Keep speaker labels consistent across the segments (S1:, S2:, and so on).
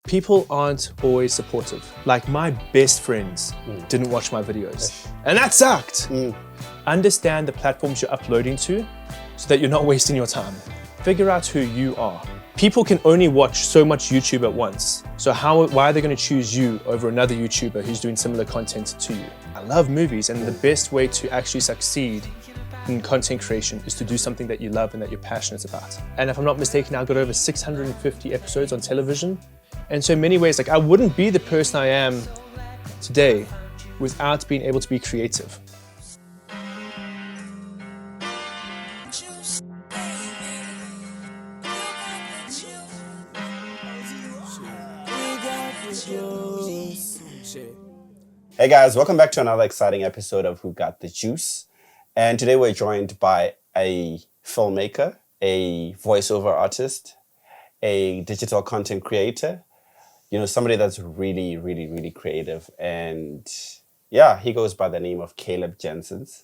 S1: people aren't always supportive. Like my best friends didn't watch my videos, and that sucked. Understand the platforms you're uploading to so that you're not wasting your time. Figure out who you are. People can only watch so much YouTube at once. So why are they going to choose you over another YouTuber who's doing similar content to you? I love movies, and the best way to actually succeed in content creation is to do something that you love and that you're passionate about. And if I'm not mistaken, I've got over 650 episodes on television. And so in many ways, like I wouldn't be the person I am today without being able to be creative.
S2: Hey guys, welcome back to another exciting episode of Who Got the Juice. And today we're joined by a filmmaker, a voiceover artist, a digital content creator, somebody that's really creative. And yeah, he goes by the name of Caleb Janssens.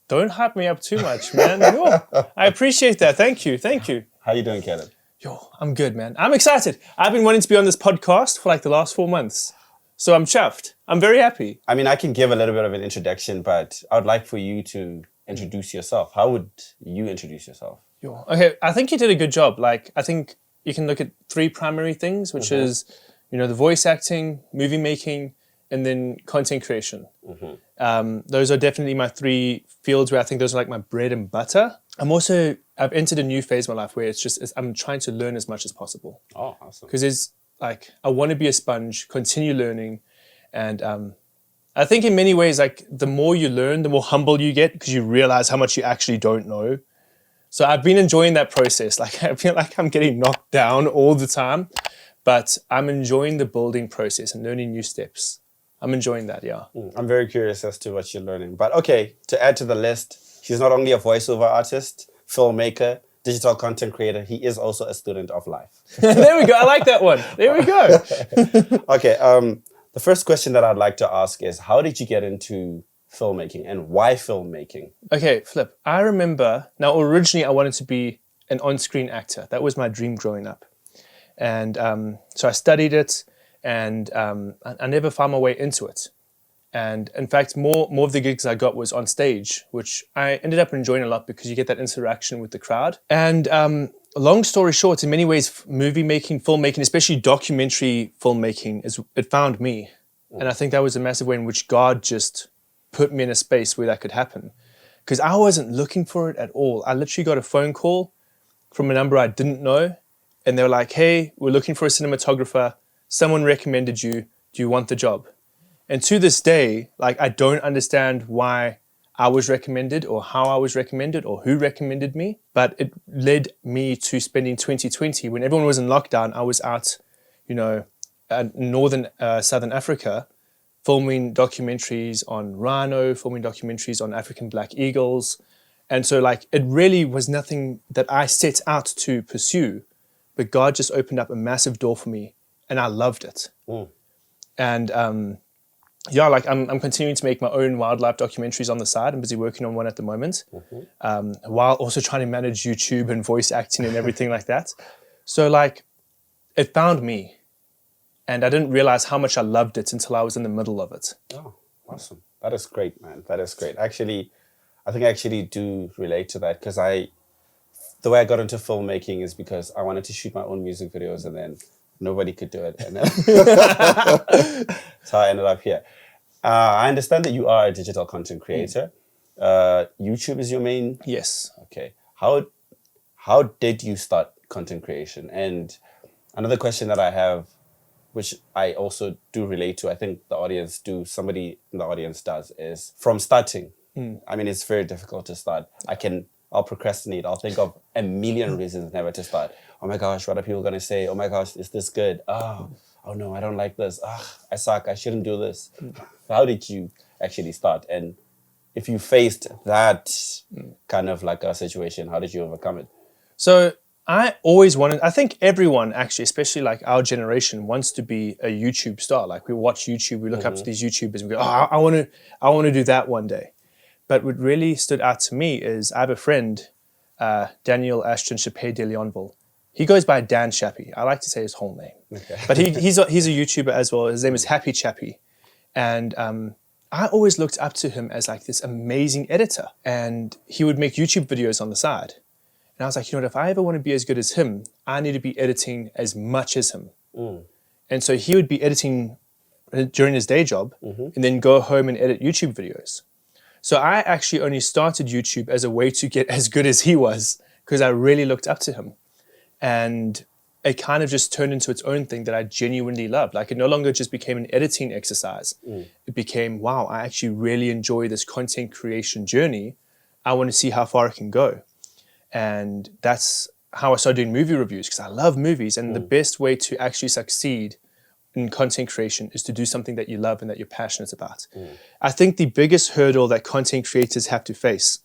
S1: Don't hype me up too much, man. Yo, I appreciate that. Thank you.
S2: How you doing, Caleb?
S1: Yo, I'm good, man. I'm excited. I've been wanting to be on this podcast for like the last 4 months. So I'm chuffed. I'm very happy.
S2: I mean, I can give a little bit of an introduction, but I would like for you to introduce yourself. How would you introduce yourself?
S1: Okay, I think you did a good job. Like, I think you can look at 3 primary things, which is, the voice acting, movie making, and then content creation. Those are definitely my 3 fields where I think those are like my bread and butter. I've entered a new phase of my life where I'm trying to learn as much as possible.
S2: Oh, awesome.
S1: Because I want to be a sponge, continue learning. And I think in many ways, like the more you learn, the more humble you get because you realize how much you actually don't know. So I've been enjoying that process. Like I feel like I'm getting knocked down all the time, but I'm enjoying the building process and learning new steps. I'm enjoying that, yeah.
S2: I'm very curious as to what you're learning. But okay, to add to the list, he's not only a voiceover artist, filmmaker, digital content creator, he is also a student of life.
S1: There we go. I like that one. There we go.
S2: Okay. The first question that I'd like to ask is, how did you get into filmmaking and why filmmaking?
S1: Okay, Flip. I remember, now originally I wanted to be an on-screen actor. That was my dream growing up. And so I studied it and I never found my way into it. And in fact, more of the gigs I got was on stage, which I ended up enjoying a lot because you get that interaction with the crowd. And long story short, in many ways, movie making, filmmaking, especially documentary filmmaking, it found me. And I think that was a massive way in which God just put me in a space where that could happen. Because I wasn't looking for it at all. I literally got a phone call from a number I didn't know. And they were like, hey, we're looking for a cinematographer. Someone recommended you. Do you want the job? And to this day, like I don't understand why I was recommended or how I was recommended or who recommended me, but it led me to spending 2020 when everyone was in lockdown. I was out, northern Southern Africa, filming documentaries on rhino, filming documentaries on African black eagles. And so like it really was nothing that I set out to pursue, but God just opened up a massive door for me and I loved it. And I'm continuing to make my own wildlife documentaries on the side. I'm busy working on one at the moment, while also trying to manage YouTube and voice acting and everything like that. So like, it found me, and I didn't realize how much I loved it until I was in the middle of it.
S2: Oh, awesome! That is great, man. That is great. Actually, I think I actually do relate to that because the way I got into filmmaking is because I wanted to shoot my own music videos, and then nobody could do it, and then so I ended up here. I understand that you are a digital content creator. YouTube is your main?
S1: Yes.
S2: Okay. How did you start content creation? And another question that I have, which I also do relate to, I think somebody in the audience does, is from starting. I mean, it's very difficult to start. I'll procrastinate. I'll think of a million reasons never to start. Oh my gosh, what are people going to say? Oh my gosh, is this good? Oh no, I don't like this. I suck. I shouldn't do this. How did you actually start? And if you faced that kind of like a situation, how did you overcome it?
S1: So I think everyone actually, especially like our generation, wants to be a YouTube star. Like we watch YouTube, we look up to these YouTubers and we go, I want to do that one day. But what really stood out to me is I have a friend, Daniel Ashton Chappé de Leonville. He goes by Dan Chappie. I like to say his whole name.
S2: Okay.
S1: But he's a YouTuber as well. His name is Happy Chappie. And I always looked up to him as like this amazing editor. And he would make YouTube videos on the side. And I was like, you know what, if I ever want to be as good as him, I need to be editing as much as him. And so he would be editing during his day job and then go home and edit YouTube videos. So I actually only started YouTube as a way to get as good as he was because I really looked up to him. And it kind of just turned into its own thing that I genuinely loved. Like it no longer just became an editing exercise. It became, wow, I actually really enjoy this content creation journey. I want to see how far it can go. And that's how I started doing movie reviews because I love movies. And the best way to actually succeed in content creation is to do something that you love and that you're passionate about. I think the biggest hurdle that content creators have to face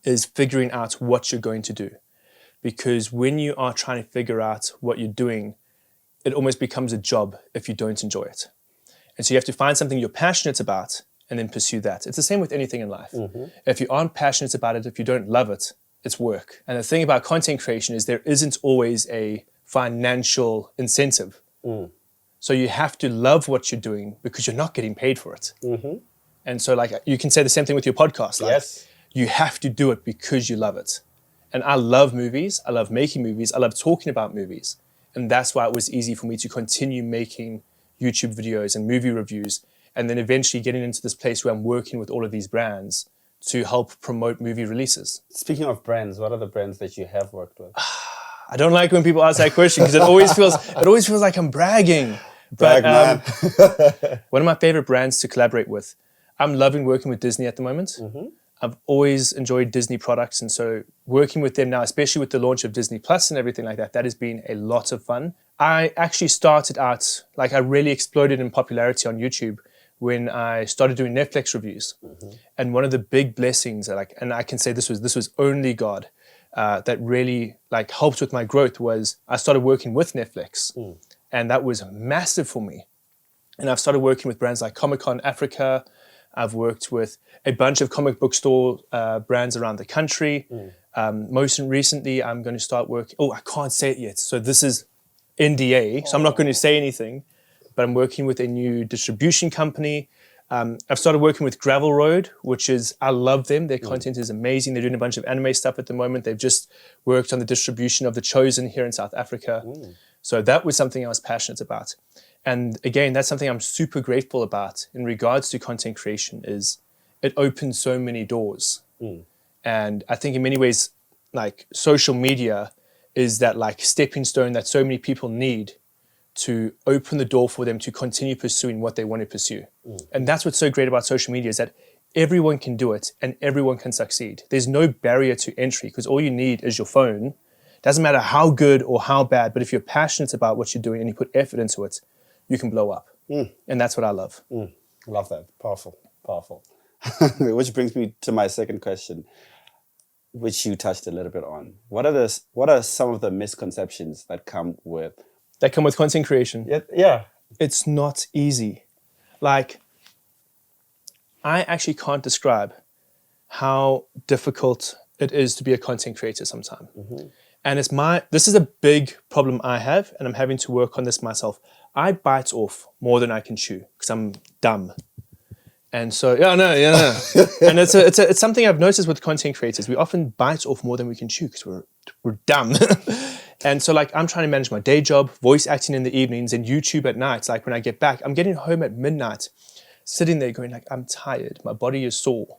S1: is figuring out what you're going to do. Because when you are trying to figure out what you're doing, it almost becomes a job if you don't enjoy it. And so you have to find something you're passionate about and then pursue that. It's the same with anything in life. If you aren't passionate about it, if you don't love it, it's work. And the thing about content creation is there isn't always a financial incentive. So you have to love what you're doing because you're not getting paid for it. And so like you can say the same thing with your podcast. Like,
S2: Yes.
S1: You have to do it because you love it. And I love movies. I love making movies. I love talking about movies. And that's why it was easy for me to continue making YouTube videos and movie reviews. And then eventually getting into this place where I'm working with all of these brands to help promote movie releases.
S2: Speaking of brands, what are the brands that you have worked with?
S1: I don't like when people ask that question because it always feels like I'm bragging.
S2: Brag, man.
S1: One of my favorite brands to collaborate with, I'm loving working with Disney at the moment. I've always enjoyed Disney products. And so working with them now, especially with the launch of Disney Plus and everything like that, that has been a lot of fun. I actually started out, like I really exploded in popularity on YouTube when I started doing Netflix reviews. And one of the big blessings, and I can say this was only God, that really like helped with my growth was I started working with Netflix. And that was massive for me. And I've started working with brands like Comic-Con Africa. I've worked with a bunch of comic book store brands around the country. Most recently, I'm going to start working. Oh, I can't say it yet. So this is NDA. So I'm not going to say anything. But I'm working with a new distribution company. I've started working with Gravel Road, which is, I love them. Their content is amazing. They're doing a bunch of anime stuff at the moment. They've just worked on the distribution of The Chosen here in South Africa. So that was something I was passionate about. And again, that's something I'm super grateful about in regards to content creation is it opens so many doors. And I think in many ways, like social media is that like stepping stone that so many people need to open the door for them to continue pursuing what they want to pursue. And that's what's so great about social media is that everyone can do it and everyone can succeed. There's no barrier to entry because all you need is your phone. Doesn't matter how good or how bad, but if you're passionate about what you're doing and you put effort into it, you can blow up. And that's what I love.
S2: Love that. Powerful. Powerful. Which brings me to my second question, which you touched a little bit on. What are some of the misconceptions that come with
S1: content creation?
S2: Yeah.
S1: It's not easy. Like, I actually can't describe how difficult it is to be a content creator sometimes. And this is a big problem I have, and I'm having to work on this myself. I bite off more than I can chew because I'm dumb. And so, and it's something I've noticed with content creators. We often bite off more than we can chew because we're dumb. And so like I'm trying to manage my day job, voice acting in the evenings, and YouTube at night. Like when I get back, I'm getting home at midnight, sitting there going like, I'm tired, my body is sore,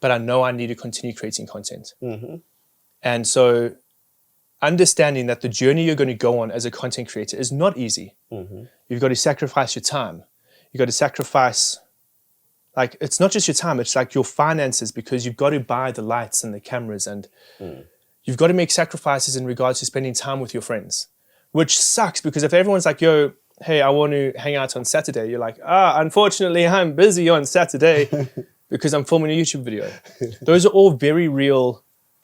S1: but I know I need to continue creating content. And so understanding that the journey you're going to go on as a content creator is not easy. You've got to sacrifice your time. You've got to sacrifice, like, it's not just your time, it's like your finances because you've got to buy the lights and the cameras and you've got to make sacrifices in regards to spending time with your friends, which sucks because if everyone's like, yo, hey, I want to hang out on Saturday, you're like, unfortunately, I'm busy on Saturday because I'm filming a YouTube video. Those are all very real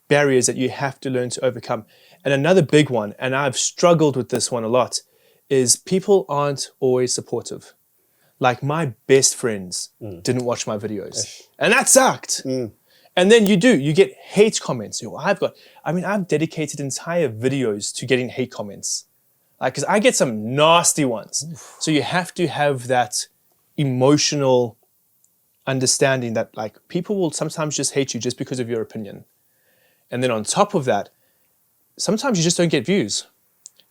S1: barriers that you have to learn to overcome. And another big one, and I've struggled with this one a lot, is people aren't always supportive. Like my best friends didn't watch my videos. And that sucked. And then you get hate comments. I've dedicated entire videos to getting hate comments. Like, because I get some nasty ones. Oof. So you have to have that emotional understanding that like people will sometimes just hate you just because of your opinion. And then on top of that, sometimes you just don't get views.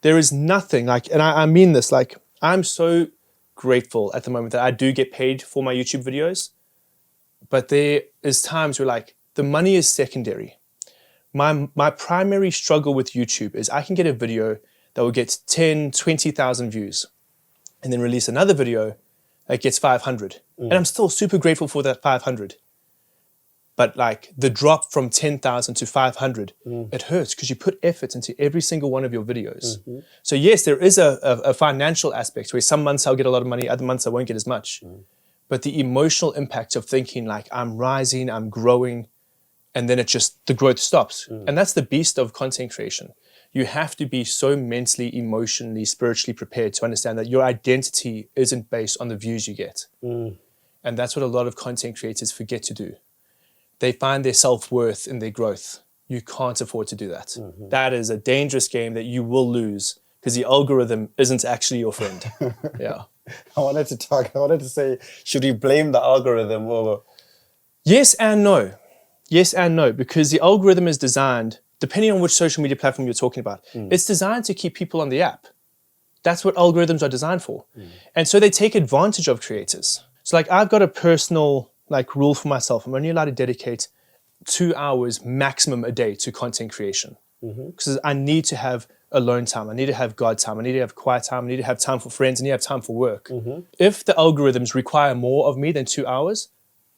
S1: There is nothing like, and I mean this, like I'm so grateful at the moment that I do get paid for my YouTube videos. But there is times where like the money is secondary. My primary struggle with YouTube is I can get a video that will get 10, 20,000 views and then release another video that gets 500. And I'm still super grateful for that 500. But like the drop from 10,000 to 500, it hurts because you put effort into every single one of your videos. Mm-hmm. So yes, there is a financial aspect where some months I'll get a lot of money, other months I won't get as much. But the emotional impact of thinking like I'm rising, I'm growing, and then the growth stops. And that's the beast of content creation. You have to be so mentally, emotionally, spiritually prepared to understand that your identity isn't based on the views you get. And that's what a lot of content creators forget to do. They find their self-worth in their growth. You can't afford to do that. Mm-hmm. That is a dangerous game that you will lose because the algorithm isn't actually your friend. Yeah.
S2: I wanted to say, should we blame the algorithm or?
S1: Yes and no. Yes and no, because the algorithm is designed, depending on which social media platform you're talking about, it's designed to keep people on the app. That's what algorithms are designed for. And so they take advantage of creators. So like I've got a personal like rule for myself. I'm only allowed to dedicate 2 hours maximum a day to content creation. Because I need to have alone time. I need to have God time. I need to have quiet time. I need to have time for friends. I need to have time for work. If the algorithms require more of me than 2 hours,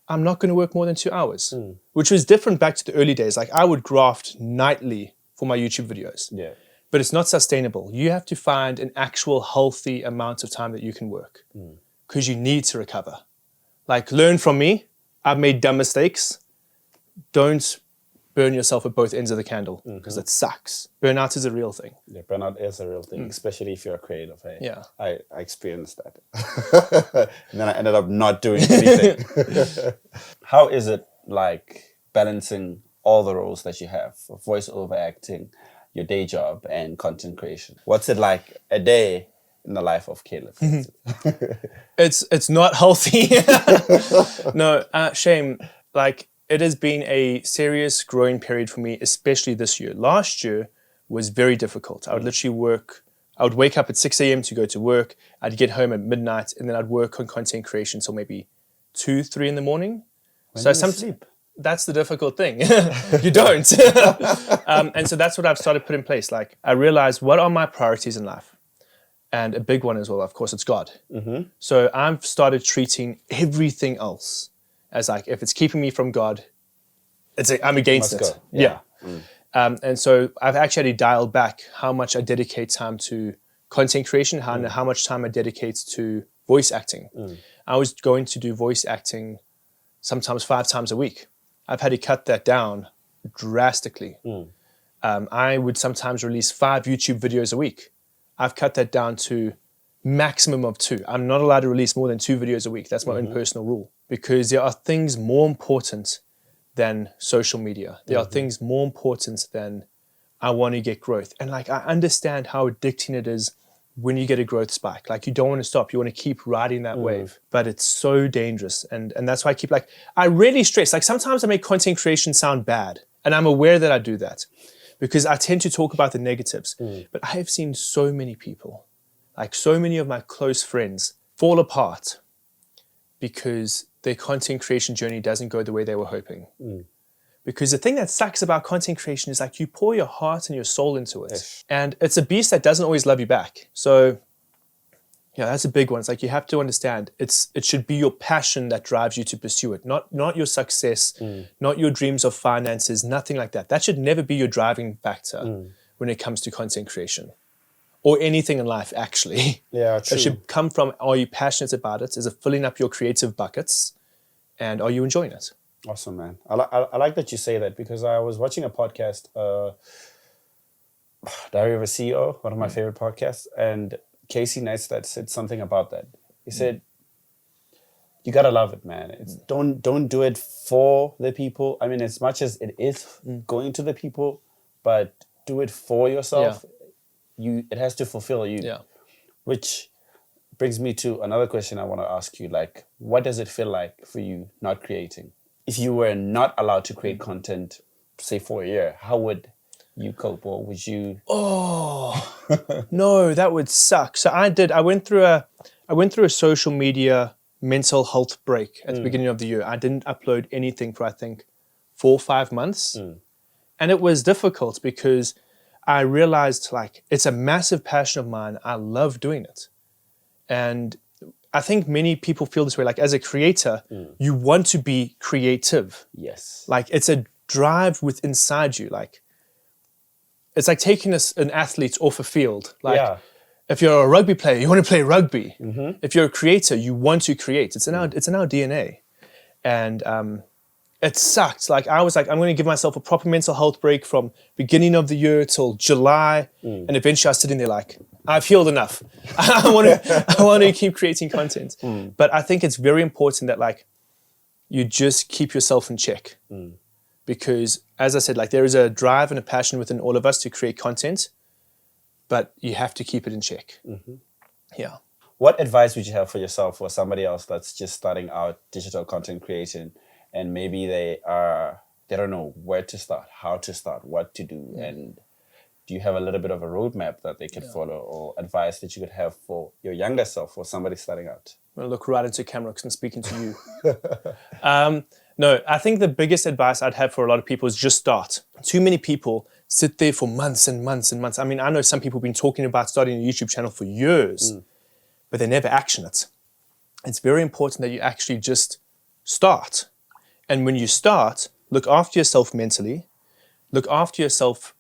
S1: I'm not going to work more than 2 hours, which was different back to the early days. Like I would graft nightly for my YouTube videos, but it's not sustainable. You have to find an actual healthy amount of time that you can work because you need to recover. Like learn from me. I've made dumb mistakes. Don't burn yourself at both ends of the candle because it sucks. Burnout is a real thing.
S2: Yeah, burnout is a real thing, especially if you're a creative. Hey?
S1: Yeah.
S2: I experienced that. And then I ended up not doing anything. How is it like balancing all the roles that you have, voiceover acting, your day job, and content creation? What's it like a day in the life of Caleb?
S1: It's not healthy. No, shame. Like, it has been a serious growing period for me, especially this year. Last year was very difficult. I would literally I would wake up at 6 a.m. to go to work. I'd get home at midnight, and then I'd work on content creation till maybe 2, 3 in the morning.
S2: When do you sleep?
S1: That's the difficult thing. You don't. And so that's what I've started put in place. Like, I realized what are my priorities in life? And a big one as well, of course, it's God. So I've started treating everything else as like, if it's keeping me from God, I'm against it. Go. Yeah. And so I've actually dialed back how much I dedicate time to content creation, how much time I dedicate to voice acting. I was going to do voice acting sometimes 5 times a week. I've had to cut that down drastically. I would sometimes release 5 YouTube videos a week. I've cut that down to maximum of 2. I'm not allowed to release more than 2 videos a week. That's my own personal rule. Because there are things more important than social media. There are things more important than I want to get growth. And like, I understand how addicting it is when you get a growth spike. Like, you don't want to stop. You want to keep riding that wave. But it's so dangerous. And that's why I keep like, I really stress. Like, sometimes I make content creation sound bad. And I'm aware that I do that because I tend to talk about the negatives. But I have seen so many people, like so many of my close friends, fall apart because their content creation journey doesn't go the way they were hoping. Because the thing that sucks about content creation is like you pour your heart and your soul into it. And it's a beast that doesn't always love you back. So yeah, that's a big one. It's like you have to understand it should be your passion that drives you to pursue it, not your success, not your dreams of finances, nothing like that. That should never be your driving factor when it comes to content creation. Or anything in life, actually.
S2: Yeah, true.
S1: It should come from, are you passionate about it? Is it filling up your creative buckets? And are you enjoying it?
S2: Awesome, man. I like that you say that because I was watching a podcast, Diary of a CEO, one of my favorite podcasts, and Casey Neistat said something about that. He said, you gotta love it, man. It's don't do it for the people. I mean, as much as it is going to the people, but do it for yourself. It has to fulfill you.
S1: Yeah.
S2: Which brings me to another question I want to ask you. Like, what does it feel like for you not creating? If you were not allowed to create content, say for a year, how would you cope, or would you?
S1: Oh no, that would suck. So I went through a social media mental health break at the beginning of the year. I didn't upload anything for I think 4 or 5 months. And it was difficult because I realized like it's a massive passion of mine. I love doing it. And I think many people feel this way. Like as a creator, you want to be creative.
S2: Yes.
S1: Like it's a drive within inside you. Like it's like taking an athlete off a field. Like if you're a rugby player, you want to play rugby. If you're a creator, you want to create. It's in our DNA. And it sucked. Like I was like, I'm going to give myself a proper mental health break from beginning of the year till July. And eventually I was sitting there like, I've healed enough. I want to keep creating content. But I think it's very important that like you just keep yourself in check. Because as I said, like there is a drive and a passion within all of us to create content, but you have to keep it in check. Yeah.
S2: What advice would you have for yourself or somebody else that's just starting out digital content creation, and maybe they don't know where to start, how to start, what to do, and do you have a little bit of a roadmap that they could follow, or advice that you could have for your younger self or somebody starting out?
S1: I'm going to look right into camera because I'm speaking to you. No, I think the biggest advice I'd have for a lot of people is just start. Too many people sit there for months and months and months. I mean, I know some people have been talking about starting a YouTube channel for years, but they never action it. It's very important that you actually just start. And when you start, look after yourself mentally, look after yourself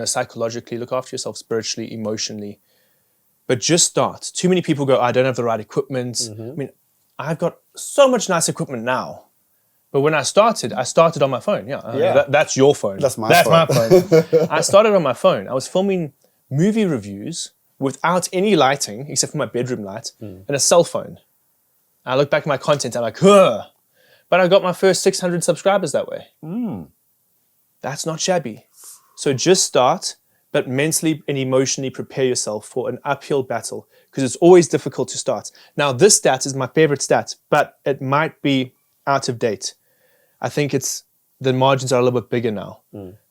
S1: psychologically, look after yourself spiritually, emotionally, but just start. Too many people go, I don't have the right equipment. I mean, I've got so much nice equipment now. But when I started on my phone. That's your phone.
S2: That's my
S1: phone. I started on my phone. I was filming movie reviews without any lighting, except for my bedroom light, and a cell phone. I look back at my content, I'm like, huh. But I got my first 600 subscribers that way. That's not shabby. So just start, but mentally and emotionally prepare yourself for an uphill battle, because it's always difficult to start. Now, this stat is my favorite stat, but it might be out of date. I think the margins are a little bit bigger now.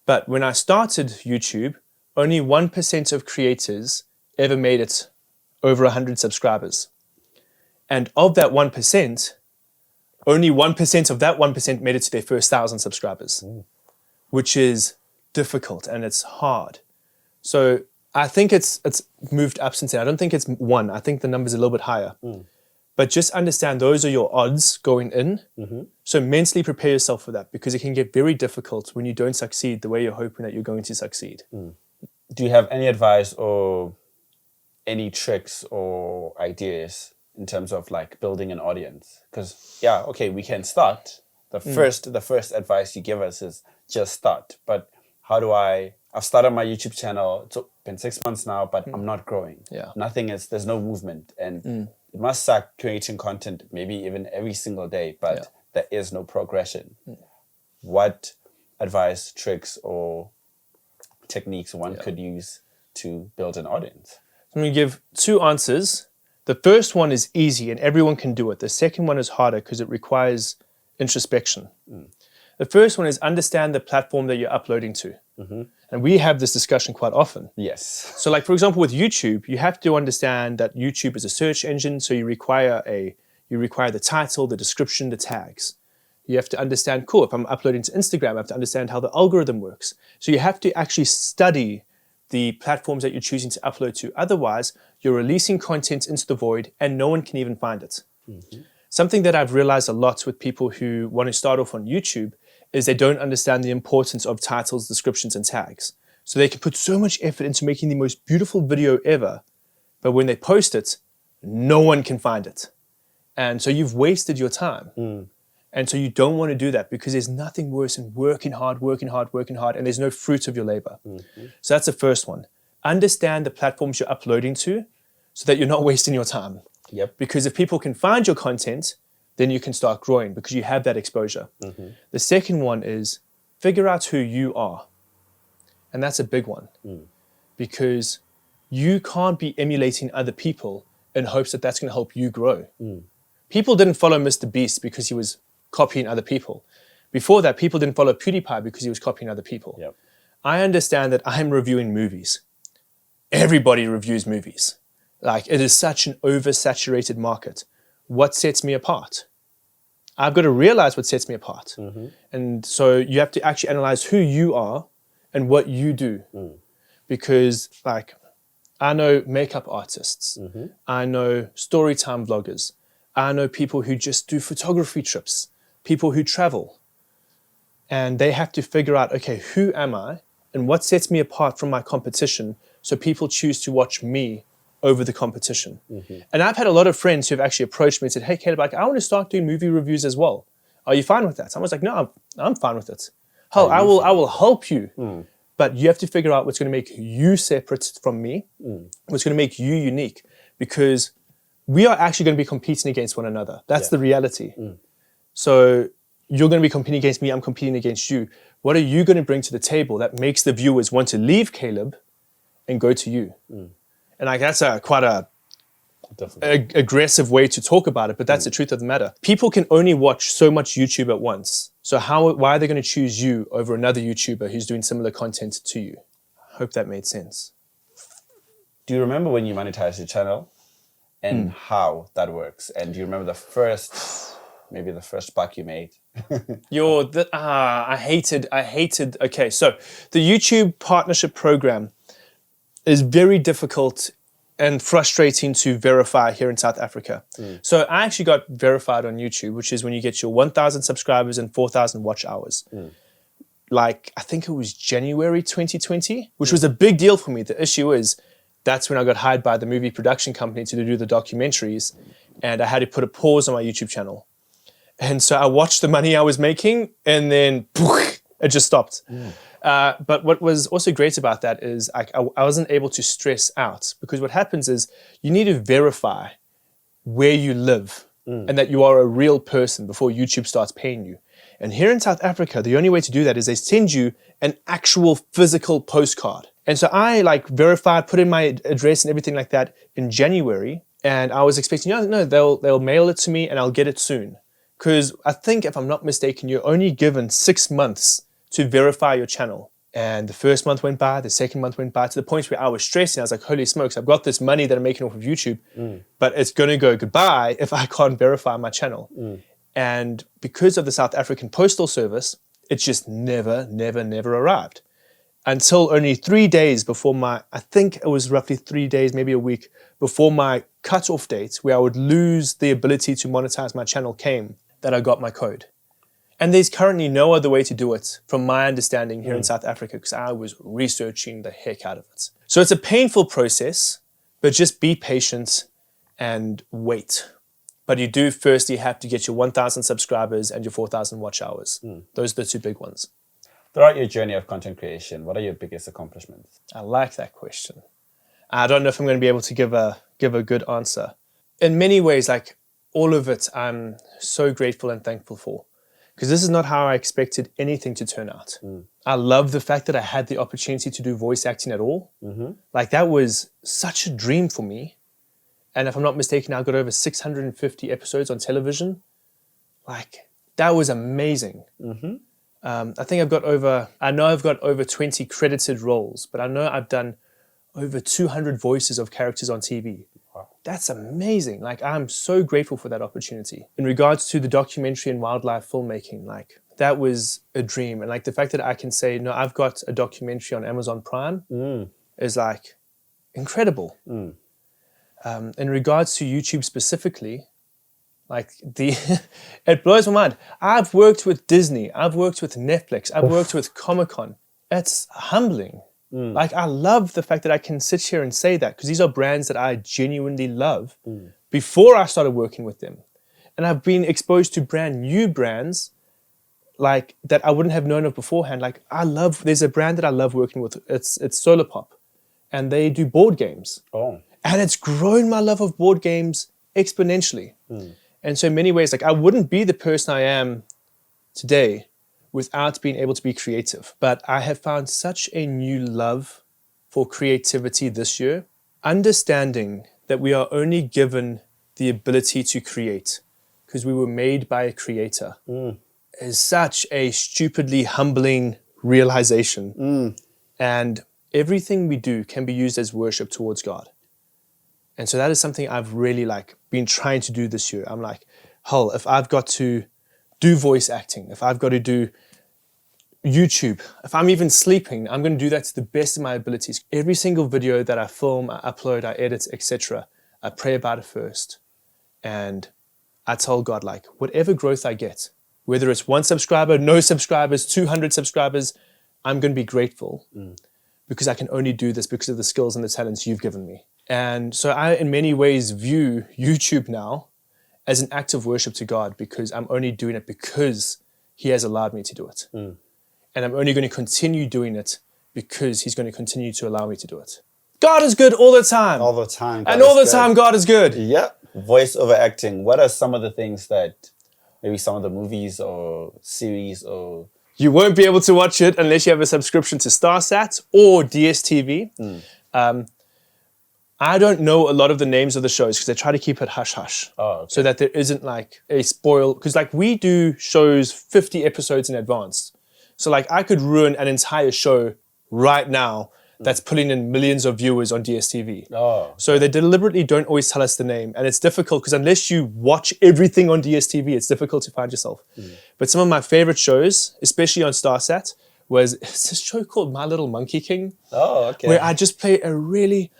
S1: But when I started YouTube, only 1% of creators ever made it over 100 subscribers. And of that 1%, only 1% of that 1% made it to their first 1,000 subscribers, which is difficult and it's hard. So I think it's moved up since then. I don't think it's 1. I think the number's a little bit higher. But just understand those are your odds going in. So mentally prepare yourself for that, because it can get very difficult when you don't succeed the way you're hoping that you're going to succeed.
S2: Do you have any advice or any tricks or ideas in terms of like building an audience? Because we can start. The first advice you give us is just start. But how do I've started my YouTube channel. It's been 6 months now, but I'm not growing. There's no movement. And it must suck creating content, maybe even every single day, but there is no progression. What advice, tricks, or techniques one could use to build an audience?
S1: I'm going to give 2 answers. The first one is easy and everyone can do it. The second one is harder because it requires introspection. The first one is understand the platform that you're uploading to. And we have this discussion quite often.
S2: Yes.
S1: So like, for example, with YouTube, you have to understand that YouTube is a search engine. So you require the title, the description, the tags. You have to understand, cool, if I'm uploading to Instagram, I have to understand how the algorithm works. So you have to actually study the platforms that you're choosing to upload to. Otherwise, you're releasing content into the void and no one can even find it. Something that I've realized a lot with people who want to start off on YouTube is they don't understand the importance of titles, descriptions, and tags. So they can put so much effort into making the most beautiful video ever, but when they post it, no one can find it. And so you've wasted your time. And so you don't want to do that, because there's nothing worse than working hard, and there's no fruit of your labor. So that's the first one. Understand the platforms you're uploading to so that you're not wasting your time.
S2: Yep.
S1: Because if people can find your content, then you can start growing because you have that exposure. The second one is figure out who you are. And that's a big one because you can't be emulating other people in hopes that that's going to help you grow. People didn't follow Mr. Beast because he was copying other people. Before that, people didn't follow PewDiePie because he was copying other people.
S2: Yep.
S1: I understand that I'm reviewing movies. Everybody reviews movies. Like, it is such an oversaturated market. What sets me apart? I've got to realize what sets me apart. And so you have to actually analyze who you are and what you do. Because, like, I know makeup artists. I know storytime vloggers. I know people who just do photography trips, people who travel. And they have to figure out, okay, who am I and what sets me apart from my competition so people choose to watch me over the competition. And I've had a lot of friends who have actually approached me and said, hey, Caleb, like, I want to start doing movie reviews as well. Are you fine with that? Someone's like, no, I'm fine with it. Hell, I will help you. But you have to figure out what's going to make you separate from me, what's going to make you unique, because we are actually going to be competing against one another. That's the reality. So you're going to be competing against me, I'm competing against you. What are you going to bring to the table that makes the viewers want to leave Caleb and go to you? And like that's quite a aggressive way to talk about it, but that's the truth of the matter. People can only watch so much YouTube at once. So why are they going to choose you over another YouTuber who's doing similar content to you? I hope that made sense.
S2: Do you remember when you monetized your channel and how that works? And do you remember maybe the first buck you made?
S1: I hated, okay, so the YouTube partnership program is very difficult and frustrating to verify here in South Africa. So I actually got verified on YouTube, which is when you get your 1,000 subscribers and 4,000 watch hours. Like, I think it was January 2020, which was a big deal for me. The issue is, that's when I got hired by the movie production company to do the documentaries, and I had to put a pause on my YouTube channel. And so I watched the money I was making, and then poof, it just stopped. But what was also great about that is I wasn't able to stress out, because what happens is you need to verify where you live and that you are a real person before YouTube starts paying you. And here in South Africa, the only way to do that is they send you an actual physical postcard. And so I verified, put in my address and everything like that in January. And I was expecting, no, they'll mail it to me and I'll get it soon. Because I think, if I'm not mistaken, you're only given 6 months to verify your channel. And the first month went by, the second month went by, to the point where I was stressing. I was like, holy smokes, I've got this money that I'm making off of YouTube, but it's going to go goodbye if I can't verify my channel. And because of the South African Postal Service, it just never arrived. Until only 3 days before I think it was roughly 3 days, maybe a week, before my cutoff date, where I would lose the ability to monetize my channel, came, that I got my code. And there's currently no other way to do it, from my understanding, here in South Africa, because I was researching the heck out of it. So it's a painful process, but just be patient and wait. But you do firstly have to get your 1,000 subscribers and your 4,000 watch hours. Those are the two big ones.
S2: Throughout your journey of content creation, what are your biggest accomplishments?
S1: I like that question. I don't know if I'm going to be able to give a good answer. In many ways, like all of it, I'm so grateful and thankful for, because this is not how I expected anything to turn out. I love the fact that I had the opportunity to do voice acting at all. Like, that was such a dream for me. And if I'm not mistaken, I got over 650 episodes on television. Like, that was amazing. I think I've got over 20 credited roles, but I know I've done over 200 voices of characters on TV. That's amazing. Like, I'm so grateful for that opportunity. In regards to the documentary and wildlife filmmaking, like, that was a dream. And like the fact that I can say, no, I've got a documentary on Amazon Prime is like incredible. In regards to YouTube specifically, like it blows my mind. I've worked with Disney, I've worked with Netflix, I've worked with Comic-Con. It's humbling. Like, I love the fact that I can sit here and say that, because these are brands that I genuinely love before I started working with them. And I've been exposed to brand new brands like that I wouldn't have known of beforehand. Like, there's a brand that I love working with. It's Solar Pop, and they do board games. And it's grown my love of board games exponentially. And so in many ways, like I wouldn't be the person I am today without being able to be creative. But I have found such a new love for creativity this year, understanding that we are only given the ability to create because we were made by a creator is such a stupidly humbling realization. And everything we do can be used as worship towards God. And so that is something I've really like been trying to do this year. I'm like, hell, if I've got to do voice acting, if I've got to do YouTube, if I'm even sleeping, I'm going to do that to the best of my abilities. Every single video that I film, I upload, I edit, etc., I pray about it first. And I tell God, like, whatever growth I get, whether it's 1 subscriber, no subscribers, 200 subscribers, I'm going to be grateful because I can only do this because of the skills and the talents you've given me. And so I, in many ways, view YouTube now as an act of worship to God because I'm only doing it because He has allowed me to do it. And I'm only going to continue doing it because He's going to continue to allow me to do it. God is good all the time.
S2: All the time.
S1: And all the time, God is good.
S2: Yeah. Voice over acting. What are some of the things that maybe some of the movies or series or...
S1: You won't be able to watch it unless you have a subscription to StarSat or DSTV. I don't know a lot of the names of the shows because they try to keep it hush-hush. So that there isn't like a spoil. Because like we do shows 50 episodes in advance. So like I could ruin an entire show right now that's pulling in millions of viewers on DSTV. So they deliberately don't always tell us the name. And it's difficult because unless you watch everything on DSTV, it's difficult to find yourself. But some of my favorite shows, especially on StarSat, it's a show called My Little Monkey King. Where I just play a really...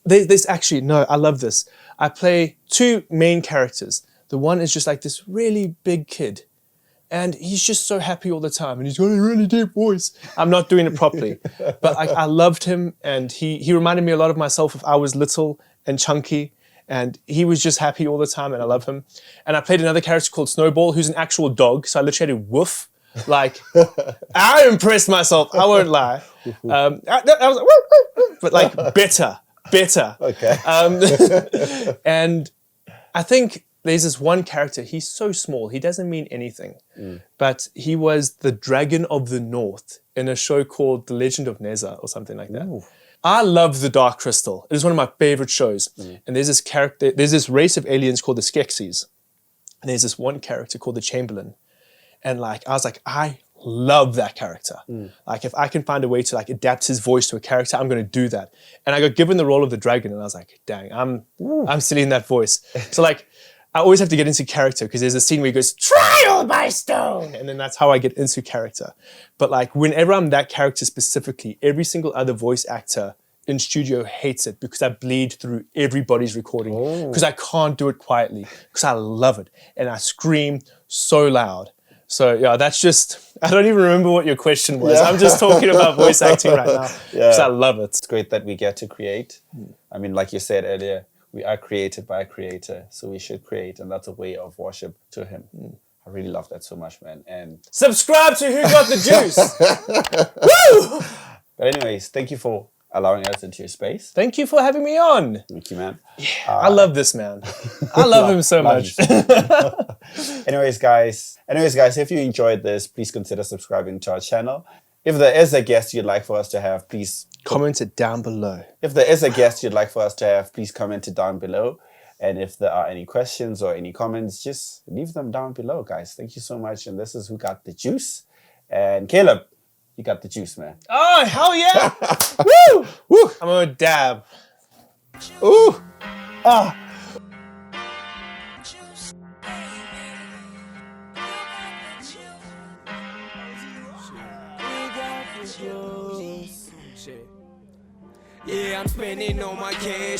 S1: there's actually... No, I love this. I play 2 main characters. The one is just like this really big kid. And he's just so happy all the time. And he's got a really deep voice. I'm not doing it properly. But I loved him. And he reminded me a lot of myself if I was little and chunky. And he was just happy all the time. And I love him. And I played another character called Snowball, who's an actual dog. So I literally had to woof. Like, I impressed myself. I won't lie. I was like, but like better. And I think there's this one character. He's so small. He doesn't mean anything. But he was the Dragon of the North in a show called The Legend of Nezha or something like that. I love The Dark Crystal. It is one of my favorite shows. And there's this character, there's this race of aliens called the Skeksis. And there's this one character called the Chamberlain. And like, I was like, I love that character. Like if I can find a way to like adapt his voice to a character, I'm going to do that. And I got given the role of the dragon and I was like, dang, I'm still in that voice. So like, I always have to get into character because there's a scene where he goes, trial by stone. And then that's how I get into character. But like whenever I'm that character specifically, every single other voice actor in studio hates it because I bleed through everybody's recording because I can't do it quietly because I love it. And I scream so loud. So yeah, that's just, I don't even remember what your question was. I'm just talking about voice acting right now because I love it.
S2: It's great that we get to create. I mean, like you said earlier, we are created by a creator, so we should create, and that's a way of worship to him. I really love that so much, man. And
S1: subscribe to Who Got the Juice. Woo!
S2: But anyways, thank you for allowing us into your space.
S1: Thank you for having me on.
S2: Thank you, man.
S1: Yeah, I love this man. I love him so much.
S2: Anyways, guys, if you enjoyed this, please consider subscribing to our channel. If there is a guest you'd like for us to have, please
S1: comment it down below.
S2: If there is a guest you'd like for us to have, please comment it down below. And if there are any questions or any comments, just leave them down below, guys. Thank you so much. And this is Who Got the Juice. And Caleb, you got the juice, man.
S1: Oh, hell yeah. Woo! Woo! I'm gonna dab. Ooh! Ah! Yeah, I'm spending all my cash.